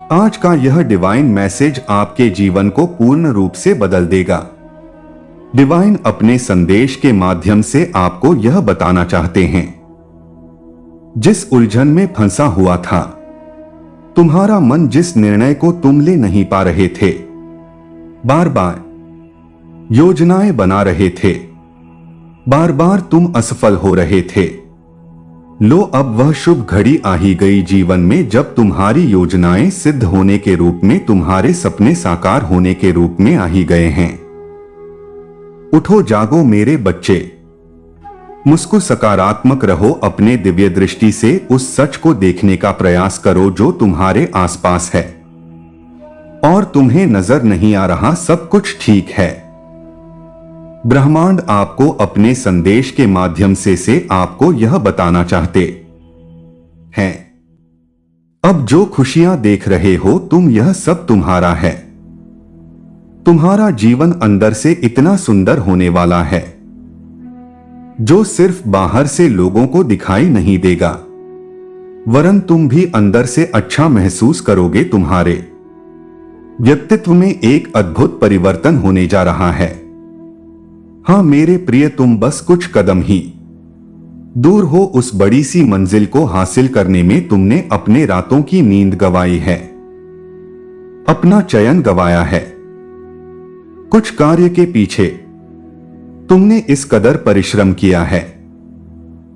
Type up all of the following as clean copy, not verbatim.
आज का यह डिवाइन मैसेज आपके जीवन को पूर्ण रूप से बदल देगा। डिवाइन अपने संदेश के माध्यम से आपको यह बताना चाहते हैं, जिस उलझन में फंसा हुआ था तुम्हारा मन, जिस निर्णय को तुम ले नहीं पा रहे थे, बार बार योजनाएं बना रहे थे, बार बार तुम असफल हो रहे थे, लो अब वह शुभ घड़ी आ ही गई जीवन में, जब तुम्हारी योजनाएं सिद्ध होने के रूप में, तुम्हारे सपने साकार होने के रूप में आ ही गए हैं। उठो जागो मेरे बच्चे, मुस्कुर, सकारात्मक रहो, अपने दिव्य दृष्टि से उस सच को देखने का प्रयास करो जो तुम्हारे आसपास है और तुम्हें नजर नहीं आ रहा। सब कुछ ठीक है। ब्रह्मांड आपको अपने संदेश के माध्यम से आपको यह बताना चाहते हैं, अब जो खुशियां देख रहे हो तुम, यह सब तुम्हारा है। तुम्हारा जीवन अंदर से इतना सुंदर होने वाला है जो सिर्फ बाहर से लोगों को दिखाई नहीं देगा, वरन तुम भी अंदर से अच्छा महसूस करोगे। तुम्हारे व्यक्तित्व में एक अद्भुत परिवर्तन होने जा रहा है। हाँ मेरे प्रिय, तुम बस कुछ कदम ही दूर हो उस बड़ी सी मंजिल को हासिल करने में। तुमने अपने रातों की नींद गंवाई है, अपना चयन गंवाया है। कुछ कार्य के पीछे तुमने इस कदर परिश्रम किया है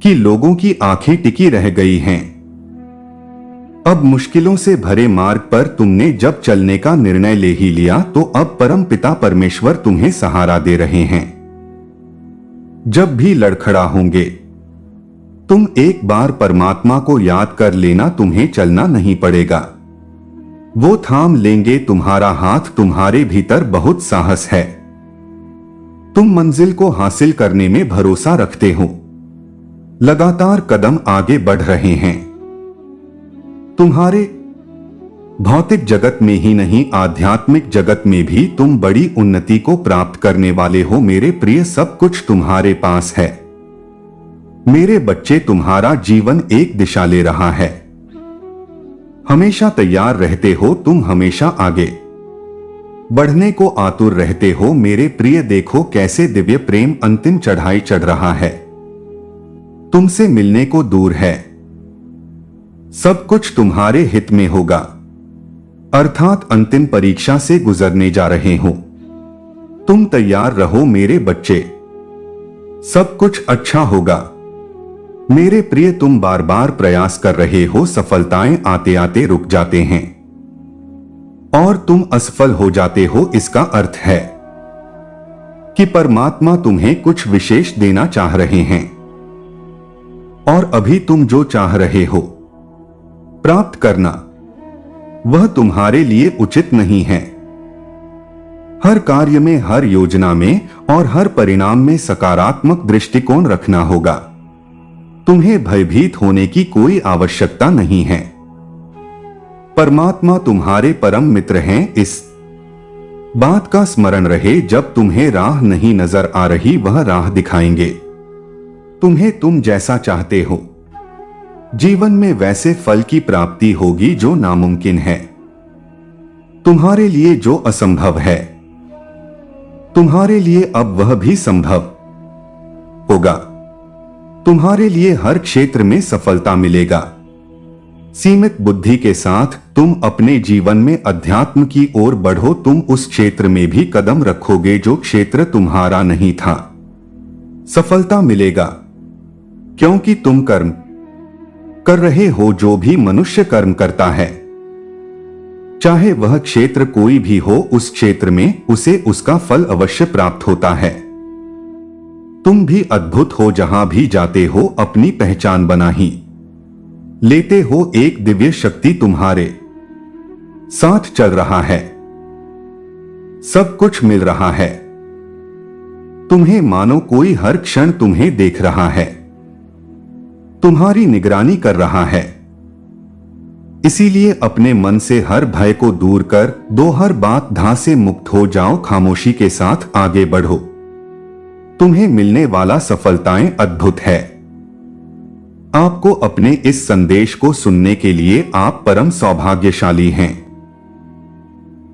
कि लोगों की आंखें टिकी रह गई हैं। अब मुश्किलों से भरे मार्ग पर तुमने जब चलने का निर्णय ले ही लिया, तो अब परम पिता परमेश्वर तुम्हें सहारा दे रहे हैं। जब भी लड़खड़ा होंगे तुम एक बार परमात्मा को याद कर लेना, तुम्हें चलना नहीं पड़ेगा, वो थाम लेंगे तुम्हारा हाथ। तुम्हारे भीतर बहुत साहस है, तुम मंजिल को हासिल करने में भरोसा रखते हो, लगातार कदम आगे बढ़ रहे हैं। तुम्हारे भौतिक जगत में ही नहीं, आध्यात्मिक जगत में भी तुम बड़ी उन्नति को प्राप्त करने वाले हो मेरे प्रिय। सब कुछ तुम्हारे पास है मेरे बच्चे। तुम्हारा जीवन एक दिशा ले रहा है। हमेशा तैयार रहते हो तुम, हमेशा आगे बढ़ने को आतुर रहते हो मेरे प्रिय। देखो कैसे दिव्य प्रेम अंतिम चढ़ाई चढ़ रहा है, तुमसे मिलने को दूर है। सब कुछ तुम्हारे हित में होगा, अर्थात अंतिम परीक्षा से गुजरने जा रहे हो। तुम तैयार रहो मेरे बच्चे, सब कुछ अच्छा होगा मेरे प्रिय। तुम बार बार प्रयास कर रहे हो, सफलताएं आते आते रुक जाते हैं और तुम असफल हो जाते हो। इसका अर्थ है कि परमात्मा तुम्हें कुछ विशेष देना चाह रहे हैं और अभी तुम जो चाह रहे हो प्राप्त करना, वह तुम्हारे लिए उचित नहीं है। हर कार्य में, हर योजना में और हर परिणाम में सकारात्मक दृष्टिकोण रखना होगा। तुम्हें भयभीत होने की कोई आवश्यकता नहीं है। परमात्मा तुम्हारे परम मित्र हैं। इस बात का स्मरण रहे, जब तुम्हें राह नहीं नजर आ रही, वह राह दिखाएंगे तुम्हें। तुम जैसा चाहते हो जीवन में वैसे फल की प्राप्ति होगी जो नामुमकिन है। तुम्हारे लिए जो असंभव है, तुम्हारे लिए अब वह भी संभव होगा। तुम्हारे लिए हर क्षेत्र में सफलता मिलेगा। सीमित बुद्धि के साथ तुम अपने जीवन में अध्यात्म की ओर बढ़ो। तुम उस क्षेत्र में भी कदम रखोगे जो क्षेत्र तुम्हारा नहीं था। सफलता मिलेगा क्योंकि तुम कर्म कर रहे हो जो भी मनुष्य कर्म करता है। चाहे वह क्षेत्र कोई भी हो, उस क्षेत्र में उसे उसका फल अवश्य प्राप्त होता है। तुम भी अद्भुत हो, जहां भी जाते हो अपनी पहचान बना ही लेते हो। एक दिव्य शक्ति तुम्हारे साथ चल रहा है, सब कुछ मिल रहा है तुम्हें, मानो कोई हर क्षण तुम्हें देख रहा है, तुम्हारी निगरानी कर रहा है। इसीलिए अपने मन से हर भय को दूर कर दो, हर बात धा से मुक्त हो जाओ, खामोशी के साथ आगे बढ़ो। तुम्हें मिलने वाला सफलताएं अद्भुत है। आपको अपने इस संदेश को सुनने के लिए आप परम सौभाग्यशाली हैं।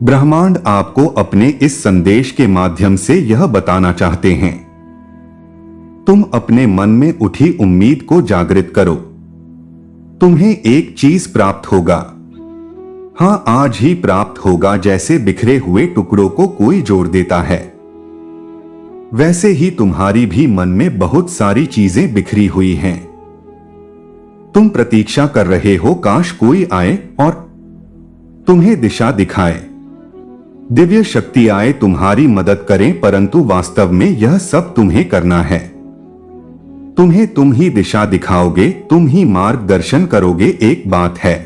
ब्रह्मांड आपको अपने इस संदेश के माध्यम से यह बताना चाहते हैं। तुम अपने मन में उठी उम्मीद को जागृत करो। तुम्हें एक चीज प्राप्त होगा। हां, आज ही प्राप्त होगा। जैसे बिखरे हुए टुकड़ों को कोई जोड़ देता है, वैसे ही तुम्हारी भी मन में बहुत सारी चीजें बिखरी हुई हैं। तुम प्रतीक्षा कर रहे हो, काश कोई आए और तुम्हें दिशा दिखाए, दिव्य शक्ति आए, तुम्हारी मदद करें। परंतु वास्तव में यह सब तुम्हें करना है। तुम ही दिशा दिखाओगे, तुम ही मार्गदर्शन करोगे। एक बात है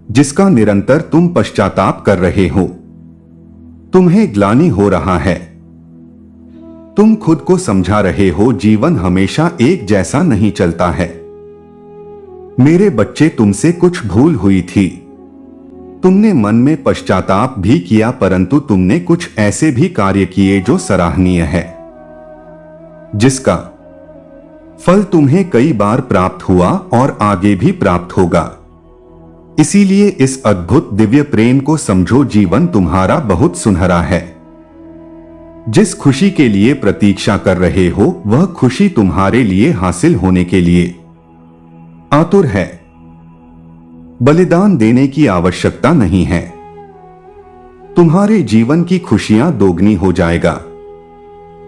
जिसका निरंतर तुम पश्चाताप कर रहे हो। तुम्हें ग्लानि हो रहा है। तुम खुद को समझा रहे हो जीवन हमेशा एक जैसा नहीं चलता है। मेरे बच्चे, तुमसे कुछ भूल हुई थी। तुमने मन में पश्चाताप भी किया, परंतु तुमने कुछ ऐसे भी कार्य किए जो सराहनीय है, जिसका फल तुम्हें कई बार प्राप्त हुआ और आगे भी प्राप्त होगा। इसीलिए इस अद्भुत दिव्य प्रेम को समझो। जीवन तुम्हारा बहुत सुनहरा है। जिस खुशी के लिए प्रतीक्षा कर रहे हो, वह खुशी तुम्हारे लिए हासिल होने के लिए आतुर है। बलिदान देने की आवश्यकता नहीं है। तुम्हारे जीवन की खुशियां दोगुनी हो जाएगा।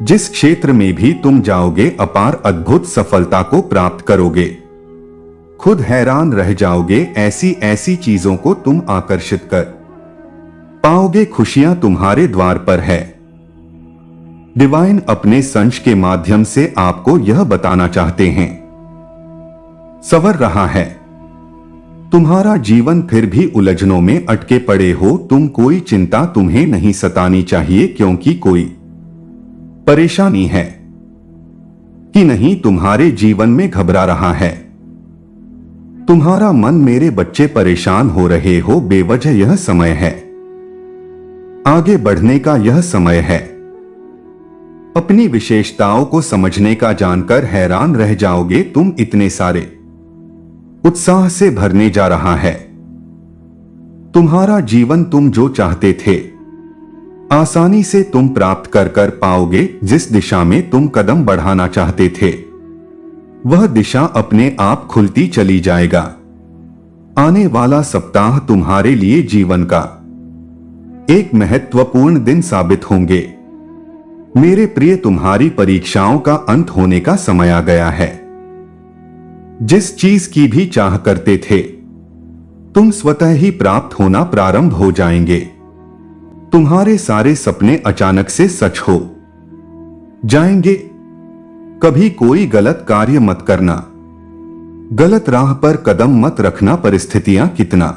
जिस क्षेत्र में भी तुम जाओगे, अपार अद्भुत सफलता को प्राप्त करोगे। खुद हैरान रह जाओगे, ऐसी ऐसी चीजों को तुम आकर्षित कर पाओगे। खुशियां तुम्हारे द्वार पर है। डिवाइन अपने संश के माध्यम से आपको यह बताना चाहते हैं, संवर रहा है। तुम्हारा जीवन फिर भी उलझनों में अटके पड़े हो। कोई चिंता तुम्हें नहीं सतानी चाहिए, क्योंकि कोई परेशानी है कि नहीं तुम्हारे जीवन में घबरा रहा है। तुम्हारा मन, मेरे बच्चे, परेशान हो रहे हो बेवजह। यह समय है आगे बढ़ने का। यह समय है अपनी विशेषताओं को समझने का। जानकर हैरान रह जाओगे, तुम इतने सारे उत्साह से भरने जा रहा है। तुम्हारा जीवन तुम जो चाहते थे, आसानी से तुम प्राप्त कर पाओगे। जिस दिशा में तुम कदम बढ़ाना चाहते थे, वह दिशा अपने आप खुलती चली जाएगा। आने वाला सप्ताह तुम्हारे लिए जीवन का एक महत्वपूर्ण दिन साबित होंगे। मेरे प्रिय, तुम्हारी परीक्षाओं का अंत होने का समय आ गया है। जिस चीज की भी चाह करते थे, तुम स्वतः ही प्राप्त होना प्रारंभ हो जाएंगे। तुम्हारे सारे सपने अचानक से सच हो जाएंगे। कभी कोई गलत कार्य मत करना, गलत राह पर कदम मत रखना। परिस्थितियां कितना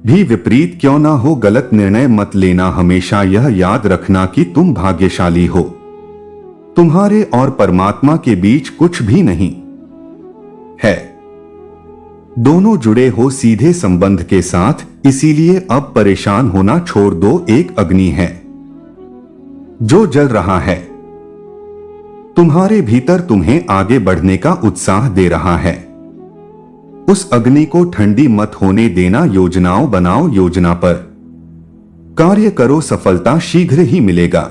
भी विपरीत क्यों ना हो, गलत निर्णय मत लेना। हमेशा यह याद रखना कि तुम भाग्यशाली हो। तुम्हारे और परमात्मा के बीच कुछ भी नहीं है। दोनों जुड़े हो सीधे संबंध के साथ। इसीलिए अब परेशान होना छोड़ दो। एक अग्नि है जो जल रहा है तुम्हारे भीतर, तुम्हें आगे बढ़ने का उत्साह दे रहा है। उस अग्नि को ठंडी मत होने देना। योजनाओं बनाओ, योजना पर कार्य करो। सफलता शीघ्र ही मिलेगा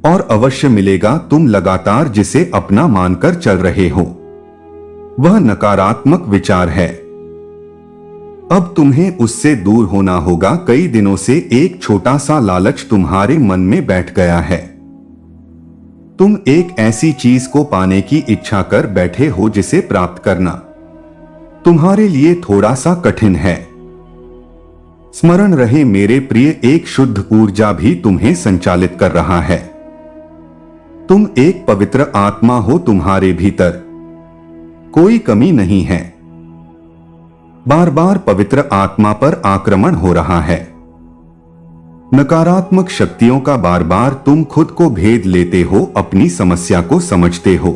और अवश्य मिलेगा। तुम लगातार जिसे अपना मानकर चल रहे हो, वह नकारात्मक विचार है। अब तुम्हें उससे दूर होना होगा। कई दिनों से एक छोटा सा लालच तुम्हारे मन में बैठ गया है। तुम एक ऐसी चीज को पाने की इच्छा कर बैठे हो जिसे प्राप्त करना तुम्हारे लिए थोड़ा सा कठिन है। स्मरण रहे मेरे प्रिय, एक शुद्ध ऊर्जा भी तुम्हें संचालित कर रहा है। तुम एक पवित्र आत्मा हो। तुम्हारे भीतर कोई कमी नहीं है। बार बार पवित्र आत्मा पर आक्रमण हो रहा है। नकारात्मक शक्तियों का बार बार तुम खुद को भेद लेते हो। अपनी समस्या को समझते हो,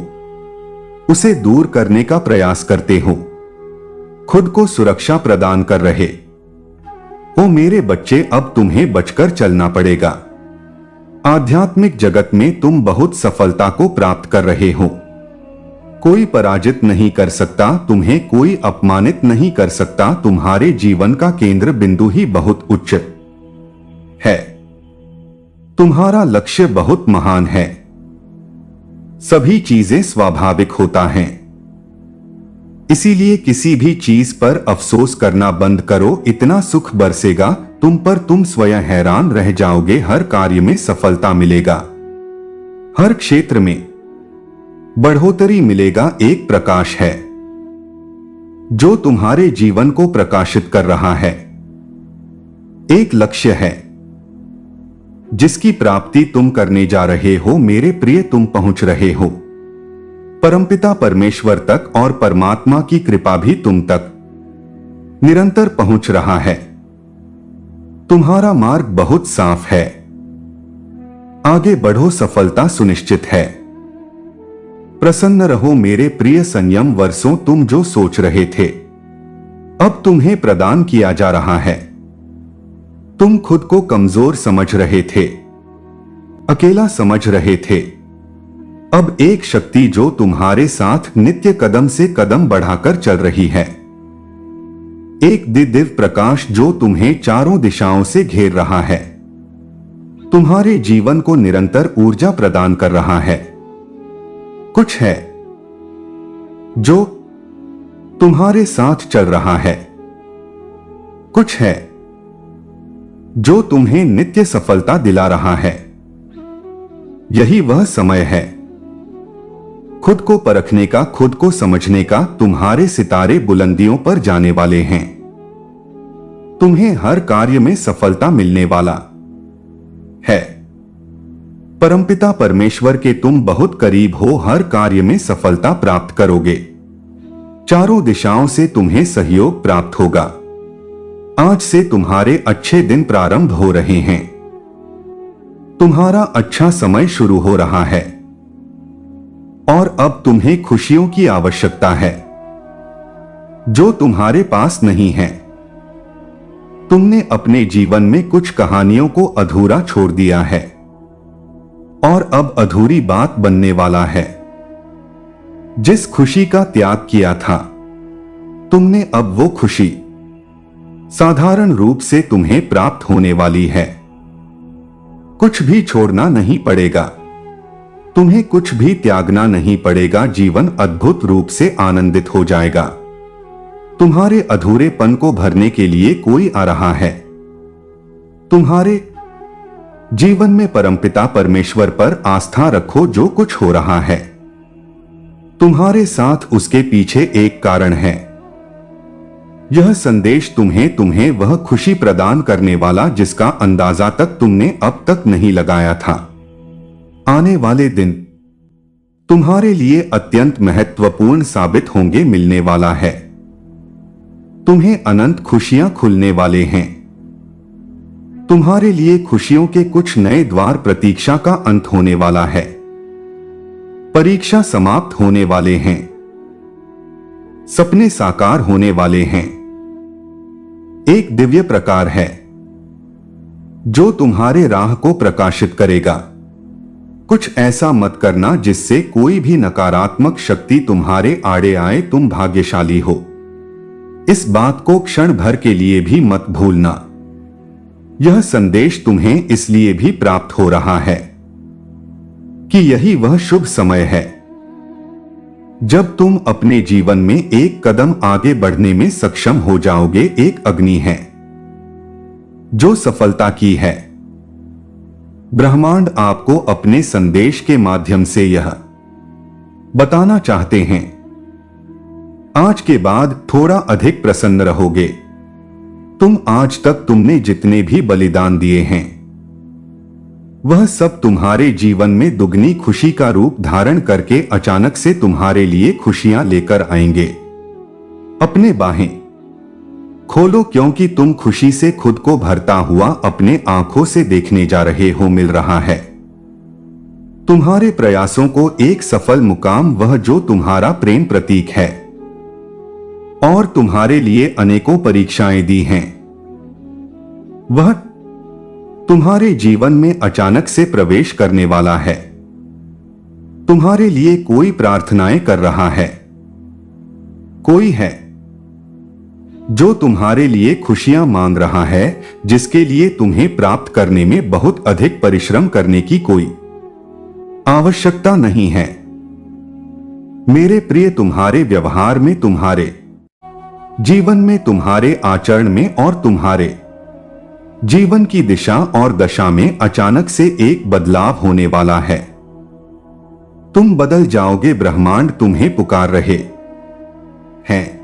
उसे दूर करने का प्रयास करते हो, खुद को सुरक्षा प्रदान कर रहे हो। मेरे बच्चे, अब तुम्हें बचकर चलना पड़ेगा। आध्यात्मिक जगत में तुम बहुत सफलता को प्राप्त कर रहे हो। कोई पराजित नहीं कर सकता, तुम्हें कोई अपमानित नहीं कर सकता। तुम्हारे जीवन का केंद्र बिंदु ही बहुत उच्च है। तुम्हारा लक्ष्य बहुत महान है। सभी चीजें स्वाभाविक होता हैं, इसीलिए किसी भी चीज पर अफसोस करना बंद करो। इतना सुख बरसेगा तुम पर, तुम स्वयं हैरान रह जाओगे। हर कार्य में सफलता मिलेगा, हर क्षेत्र में बढ़ोतरी मिलेगा। एक प्रकाश है जो तुम्हारे जीवन को प्रकाशित कर रहा है। एक लक्ष्य है जिसकी प्राप्ति तुम करने जा रहे हो। मेरे प्रिय, तुम पहुंच रहे हो परमपिता परमेश्वर तक, और परमात्मा की कृपा भी तुम तक निरंतर पहुंच रहा है। तुम्हारा मार्ग बहुत साफ है। आगे बढ़ो, सफलता सुनिश्चित है। प्रसन्न रहो मेरे प्रिय। संयम वर्षों तुम जो सोच रहे थे अब तुम्हें प्रदान किया जा रहा है। तुम खुद को कमजोर समझ रहे थे, अकेला समझ रहे थे। अब एक शक्ति जो तुम्हारे साथ नित्य कदम से कदम बढ़ाकर चल रही है, एक दिव्य प्रकाश जो तुम्हें चारों दिशाओं से घेर रहा है, तुम्हारे जीवन को निरंतर ऊर्जा प्रदान कर रहा है। कुछ है जो तुम्हारे साथ चल रहा है, कुछ है जो तुम्हें नित्य सफलता दिला रहा है। यही वह समय है खुद को परखने का, खुद को समझने का। तुम्हारे सितारे बुलंदियों पर जाने वाले हैं। तुम्हें हर कार्य में सफलता मिलने वाला है। परमपिता परमेश्वर के तुम बहुत करीब हो। हर कार्य में सफलता प्राप्त करोगे। चारों दिशाओं से तुम्हें सहयोग प्राप्त होगा। आज से तुम्हारे अच्छे दिन प्रारंभ हो रहे हैं। तुम्हारा अच्छा समय शुरू हो रहा है और अब तुम्हें खुशियों की आवश्यकता है जो तुम्हारे पास नहीं है। तुमने अपने जीवन में कुछ कहानियों को अधूरा छोड़ दिया है और अब अधूरी बात बनने वाला है। जिस खुशी का त्याग किया था तुमने, अब वो खुशी साधारण रूप से तुम्हें प्राप्त होने वाली है। कुछ भी छोड़ना नहीं पड़ेगा, तुम्हें कुछ भी त्यागना नहीं पड़ेगा। जीवन अद्भुत रूप से आनंदित हो जाएगा। तुम्हारे अधूरेपन को भरने के लिए कोई आ रहा है। तुम्हारे जीवन में परमपिता परमेश्वर पर आस्था रखो। जो कुछ हो रहा है तुम्हारे साथ, उसके पीछे एक कारण है। यह संदेश तुम्हें वह खुशी प्रदान करने वाला जिसका अंदाजा तक तुमने अब तक नहीं लगाया था। आने वाले दिन तुम्हारे लिए अत्यंत महत्वपूर्ण साबित होंगे, मिलने वाला है। तुम्हें अनंत खुशियां खुलने वाले हैं। तुम्हारे लिए खुशियों के कुछ नए द्वार, प्रतीक्षा का अंत होने वाला है। परीक्षा समाप्त होने वाले हैं। सपने साकार होने वाले हैं। एक दिव्य प्रकार है जो तुम्हारे राह को प्रकाशित करेगा। कुछ ऐसा मत करना जिससे कोई भी नकारात्मक शक्ति तुम्हारे आड़े आए। तुम भाग्यशाली हो, इस बात को क्षण भर के लिए भी मत भूलना। यह संदेश तुम्हें इसलिए भी प्राप्त हो रहा है कि यही वह शुभ समय है जब तुम अपने जीवन में एक कदम आगे बढ़ने में सक्षम हो जाओगे। एक अग्नि है जो सफलता की है। ब्रह्मांड आपको अपने संदेश के माध्यम से यह बताना चाहते हैं, आज के बाद थोड़ा अधिक प्रसन्न रहोगे। तुम आज तक तुमने जितने भी बलिदान दिए हैं वह सब तुम्हारे जीवन में दुगनी खुशी का रूप धारण करके अचानक से तुम्हारे लिए खुशियां लेकर आएंगे। अपने बाहें खोलो, क्योंकि तुम खुशी से खुद को भरता हुआ अपने आंखों से देखने जा रहे हो। मिल रहा है तुम्हारे प्रयासों को एक सफल मुकाम, वह जो तुम्हारा प्रेम प्रतीक है और तुम्हारे लिए अनेकों परीक्षाएं दी हैं, वह तुम्हारे जीवन में अचानक से प्रवेश करने वाला है। तुम्हारे लिए कोई प्रार्थनाएं कर रहा है, कोई है जो तुम्हारे लिए खुशियां मांग रहा है, जिसके लिए तुम्हें प्राप्त करने में बहुत अधिक परिश्रम करने की कोई आवश्यकता नहीं है। मेरे प्रिय, तुम्हारे व्यवहार में, तुम्हारे जीवन में, तुम्हारे आचरण में और तुम्हारे जीवन की दिशा और दशा में अचानक से एक बदलाव होने वाला है। तुम बदल जाओगे। ब्रह्मांड तुम्हें पुकार रहे हैं।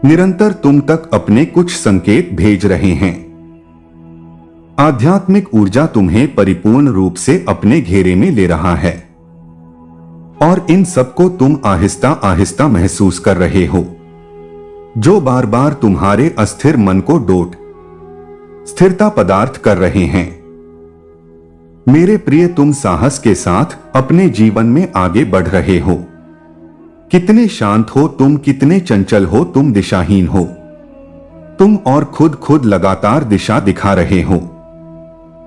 निरंतर तुम तक अपने कुछ संकेत भेज रहे हैं। आध्यात्मिक ऊर्जा तुम्हें परिपूर्ण रूप से अपने घेरे में ले रहा है और इन सबको तुम आहिस्ता आहिस्ता महसूस कर रहे हो, जो बार बार तुम्हारे अस्थिर मन को डोट स्थिरता पदार्थ कर रहे हैं। मेरे प्रिय, तुम साहस के साथ अपने जीवन में आगे बढ़ रहे हो। कितने शांत हो तुम, कितने चंचल हो तुम, दिशाहीन हो तुम और खुद लगातार दिशा दिखा रहे हो।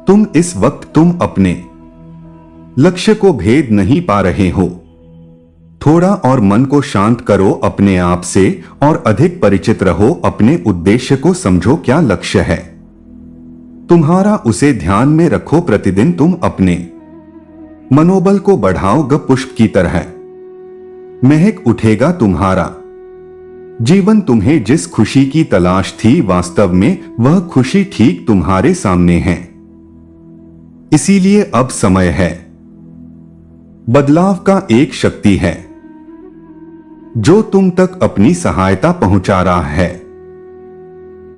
तुम इस वक्त तुम अपने लक्ष्य को भेद नहीं पा रहे हो। थोड़ा और मन को शांत करो अपने आप से और अधिक परिचित रहो। अपने उद्देश्य को समझो। क्या लक्ष्य है तुम्हारा, उसे ध्यान में रखो। प्रतिदिन तुम अपने मनोबल को बढ़ाओ। ग पुष्प की तरह महक उठेगा तुम्हारा जीवन। तुम्हें जिस खुशी की तलाश थी, वास्तव में वह खुशी ठीक तुम्हारे सामने है। इसीलिए अब समय है। बदलाव का एक शक्ति है जो तुम तक अपनी सहायता पहुंचा रहा है।